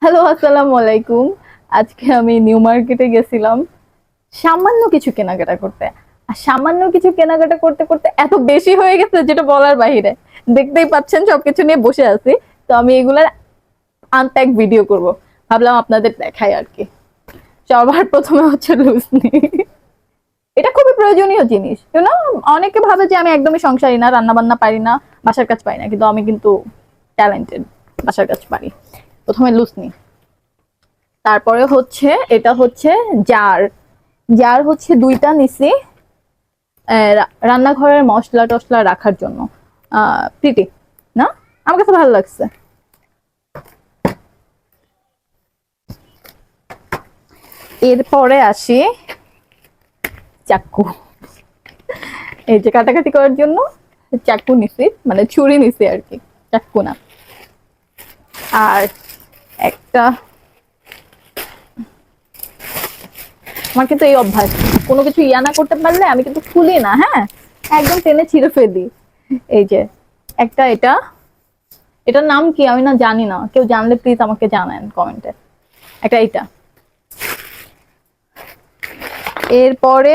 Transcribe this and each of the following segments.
Hello, আসসালামু আলাইকুম। আজকে আমি নিউ মার্কেটে গেছিলাম সামান্য কিছু কেনাকাটা করতে। আর সামান্য কিছু কেনাকাটা করতে করতে এত বেশি হয়ে গেছে যেটা বলার বাহিরে। দেখতেই পাচ্ছেন সবকিছু নিয়ে বসে আছি। তো আমি এগুলার আনপ্যাক ভিডিও করব। ভাবলাম আপনাদের দেখাই আর কি। সবার প্রথমে হচ্ছে লুসনি। এটা খুবই প্রয়োজনীয় জিনিস, অনেকে ভাবে যে আমি একদমই সংসারী না, রান্না বান্না পারি না, বাসার কাজ পারি না, কিন্তু আমি কিন্তু ট্যালেন্টেড, বাসার কাজ পারি। প্রথমে লুসনি, তারপরে হচ্ছে এটা হচ্ছে জার। জার হচ্ছে দুইটা নিছি রান্নাঘরের মশলা টশলা রাখার জন্য। প্রীতি না, আমার কাছে ভালো লাগছে। এরপরে আসি চাকু। এই যে কাটাকাটি করার জন্য চাকু নিছি, মানে ছুরি নিছি আর কি, চাকু না। আর একটা, আমার কিন্তু এই অভ্যাস, কোনো কিছু ইয়া না করতে পারলে আমি কিন্তু খুলি না, হ্যাঁ, একদম টেনে ছিঁড়ে ফেলি। এই যে একটা, এটার নাম কি আমি না জানি না, কেউ জানলে প্লিজ আমাকে জানান কমেন্টে। একটা এটা। এরপরে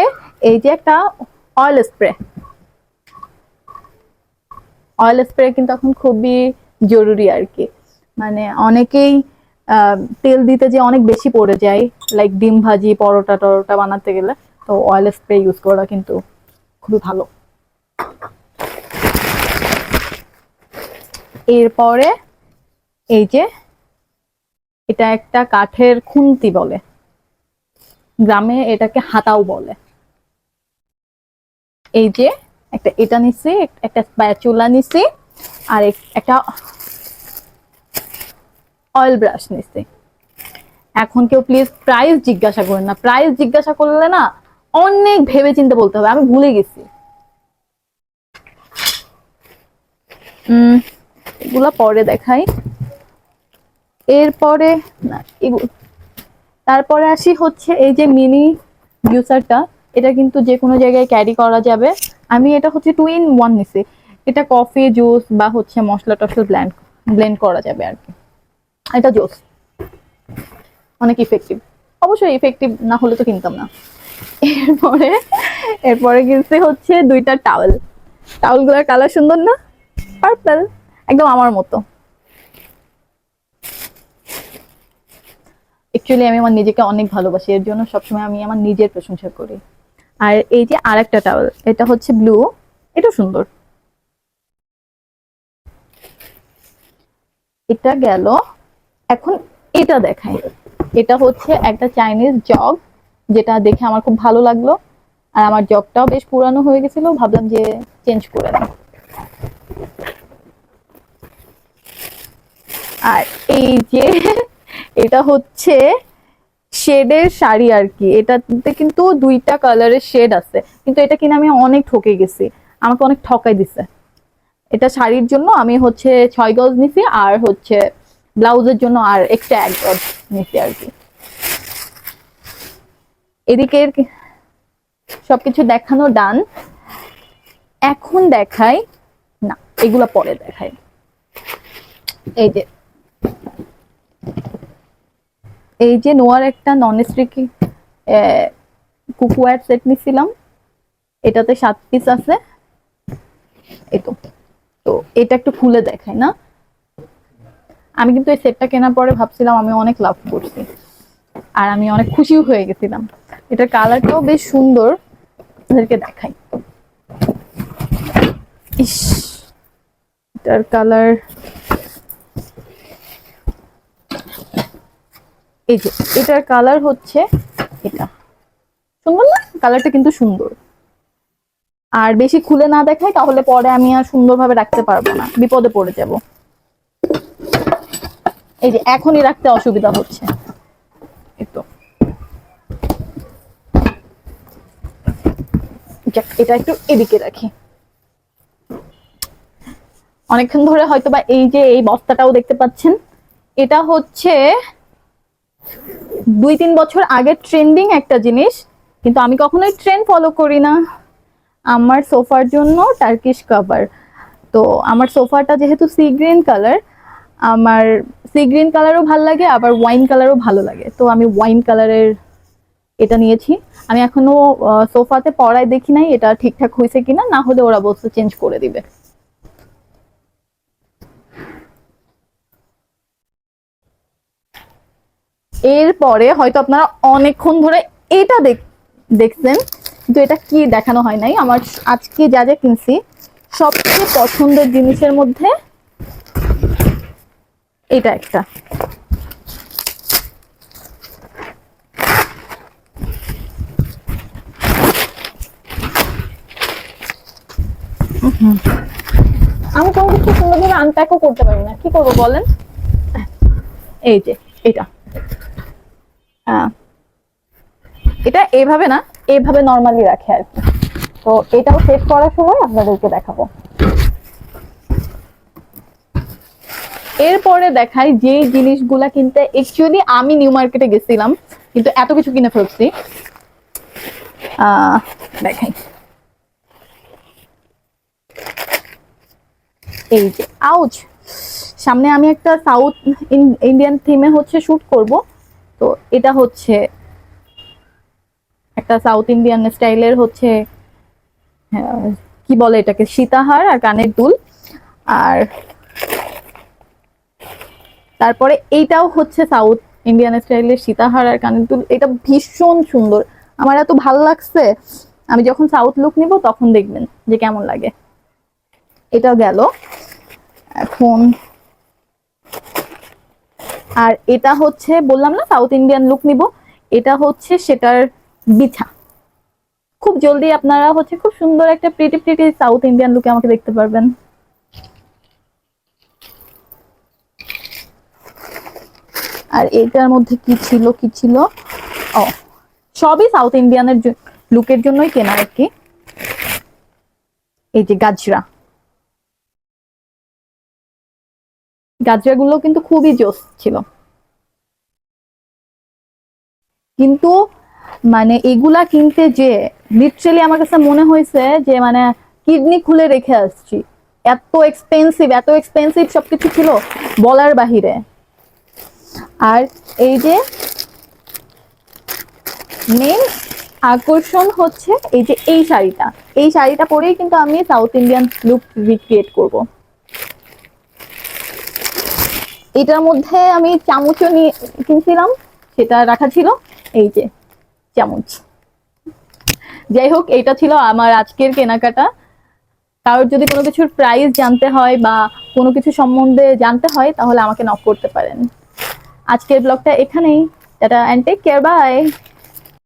এই যে একটা অয়েল স্প্রে। অয়েল স্প্রে কিন্তু এখন খুবই জরুরি আর কি। মানে অনেকেই তেল দিতে যে অনেক বেশি পড়ে যায়, লাইক ডিম ভাজি পরোটা টরোটা বানাতে গেলে, তো অয়েল স্প্রে ইউজ করা কিন্তু খুবই ভালো। এরপরে এই যে এটা একটা কাঠের খুন্তি বলে, গ্রামে এটাকে হাতাও বলে। এই যে একটা এটা নিছি, একটা স্প্যাচুলা নিছি, আর একটা অয়েল ব্রাশ নিছি। এখন কেউ প্লিজ প্রাইস জিজ্ঞাসা করেন না, প্রাইস জিজ্ঞাসা করলে না অনেক ভেবে চিন্তে বলতে হবে, আমি ভুলে গেছি। এগুলা পরে দেখাই। এরপরে না এগুলো, তারপরে আসি হচ্ছে এই যে মিনি জুসারটা। এটা কিন্তু যে কোনো জায়গায় ক্যারি করা যাবে। আমি এটা হচ্ছে 2 in 1 নিছি। এটা কফি জুস বা হচ্ছে মশলা টশলা ব্লেন্ড ব্লেন্ড করা যাবে আর কি। এটা জুস অনেক ইফেক্টিভ। অবশ্যই ইফেক্টিভ না হলে তো কিনতাম না। এরপরে এরপরে কিনতে হচ্ছে দুইটা টাওয়েল। টাওয়েলগুলোর কালার সুন্দর না, পার্পল, একদম আমার মতো। অ্যাকচুয়ালি আমি আমার নিজেকে অনেক ভালোবাসি, এর জন্য সবসময় আমি আমার নিজের প্রশংসা করি। আর এই যে আরেকটা টাওয়েল, এটা হচ্ছে ব্লু, এটা সুন্দর। এটা গেল। এখন এটা দেখাই। এটা হচ্ছে একটা চাইনিজ জগ, যেটা দেখে আমার খুব ভালো লাগলো। আর আমার জগটাও বেশ পুরানো হয়ে গেছিল, ভাবলাম যে চেঞ্জ করে দিই। আর এই যে এটা হচ্ছে শেডের শাড়ি আর কি। এটাতে কিন্তু দুইটা কালারের শেড আছে, কিন্তু এটা কিনা আমি অনেক ঠকে গেছি, আমাকে অনেক ঠকাই দিছে। এটা শাড়ির জন্য আমি হচ্ছে 6 গজ নিছি, আর হচ্ছে ব্লাউজের জন্য আর এক্সট্রা 1 গজ নিছি আর কি। এদিকে সবকিছু দেখানো ডান। এখন দেখাই, না এগুলা পরে দেখাই। এই যে এই যে নোয়ার একটা নন স্টিক কুকওয়্যার সেট নিছিলাম। এটাতে 7 পিস আছে। এই তো, তো এটা একটু খুলে দেখাই না। আমি কিন্তু এই সেটটা কেনার পরে ভাবছিলাম আমি অনেক লাভ করছি, আর আমি অনেক খুশিও হয়ে গেছিলাম। এটার কালারটাও বেশ সুন্দর, আপনাদেরকে দেখাই। ইস, এটার কালার, এই যে এটার কালার হচ্ছে এটা। সুন্দর না কালারটা? কিন্তু সুন্দর। আর বেশি খুলে না দেখাই, তাহলে পরে আমি আর সুন্দরভাবে রাখতে পারবো না, বিপদে পড়ে যাব। এই যে এখনই রাখতে অসুবিধা হচ্ছে। এই তো, এটা একটু এদিকে রাখি। অনেকক্ষণ ধরে হয়তো বা এই যে এই বস্তাটাও দেখতে পাচ্ছেন, এটা হচ্ছে 2-3 বছর আগে ট্রেন্ডিং একটা জিনিস, কিন্তু আমি কখনোই ট্রেন্ড ফলো করি না। আমার সোফার জন্য টার্কিশ কভার। তো আমার সোফাটা যেহেতু সি গ্রিন কালার, আমার সি গ্রিন কালারও ভালো লাগে, আবার ওয়াইন কালারও ভালো লাগে, তো আমি ওয়াইন কালারের এটা নিয়েছি। আমি এখনো সোফাতে পরায় দেখি নাই এটা ঠিকঠাক হয়েছে কিনা, না হলে ওরা বলছে চেঞ্জ করে দিবে। এরপরে হয়তো আপনারা অনেকক্ষণ ধরে এটা দেখছেন, কিন্তু এটা কি দেখানো হয় নাই। আমার আজকে যা যা কিনছি সবচেয়ে পছন্দের জিনিসের মধ্যে এটা একটা। আমি কোনো কিছু সুন্দরভাবে আনপ্যাকও করতে পারি না, কি করবো বলেন। এই যে এটা, এটা এইভাবে না, এইভাবে নর্মালি রাখে আর কি। তো এটাও সেট করার সময় আপনাদেরকে দেখাবো। এরপরে দেখাই যে জিনিসগুলা কিনতে অ্যাকচুয়ালি আমি নিউ মার্কেটে গেছিলাম, কিন্তু এত কিছু কিনে ফেলছি। দেখাই, এই যে আউচ, সামনে আমি একটা সাউথ ইন্ডিয়ান থিমে হচ্ছে শুট করব। তো এটা হচ্ছে একটা সাউথ ইন্ডিয়ান স্টাইলের হচ্ছে কি বলে এটাকে, সীতাহার আর কানের দুল। আর তারপরে এইটাও হচ্ছে সাউথ ইন্ডিয়ান স্টাইলের সীতাহার আর কানের দুল। এটা ভীষণ সুন্দর, আমার এত ভালো লাগছে। আমি যখন সাউথ লুক নিব তখন দেখবেন যে কেমন লাগে। এটা গেল। এখন আর এটা হচ্ছে বললাম না সাউথ ইন্ডিয়ান লুক নিব, এটা হচ্ছে সেটার বিছা। খুব জলদি আপনারা হচ্ছে খুব সুন্দর একটা প্রিটি প্রিটি সাউথ ইন্ডিয়ান লুকে আমাকে দেখতে পারবেন। আর এটার মধ্যে কি ছিল কি ছিল, ও সবই সাউথ ইন্ডিয়ানের লুকের জন্যই কেনা আর কি। এই যে গাজরা, গাজরাগুলো কিন্তু খুবই জোস ছিল, কিন্তু মানে এগুলা কিনতে যে লিটারালি আমার কাছে মনে হয়েছে যে মানে কিডনি খুলে রেখে আসছি। এত এক্সপেন্সিভ, এত এক্সপেন্সিভ সবকিছু ছিল বলার বাহিরে। আর এই যে মেন আকর্ষণ হচ্ছে এই যে এই শাড়িটা, এই শাড়িটা পরেই কিন্তু আমি সাউথ ইন্ডিয়ান লুক রিক্রিয়েট করব। এটার মধ্যে আমি চামচও নিয়ে কিনছিলাম, সেটা রাখা ছিল, এই যে চামচ। যাই হোক, এটা ছিল আমার আজকের কেনাকাটা। কারোর যদি কোনো কিছুর প্রাইস জানতে হয় বা কোনো কিছু সম্বন্ধে জানতে হয় তাহলে আমাকে নক করতে পারেন। আজকের ব্লগটা এখানেই, tata and take care, by.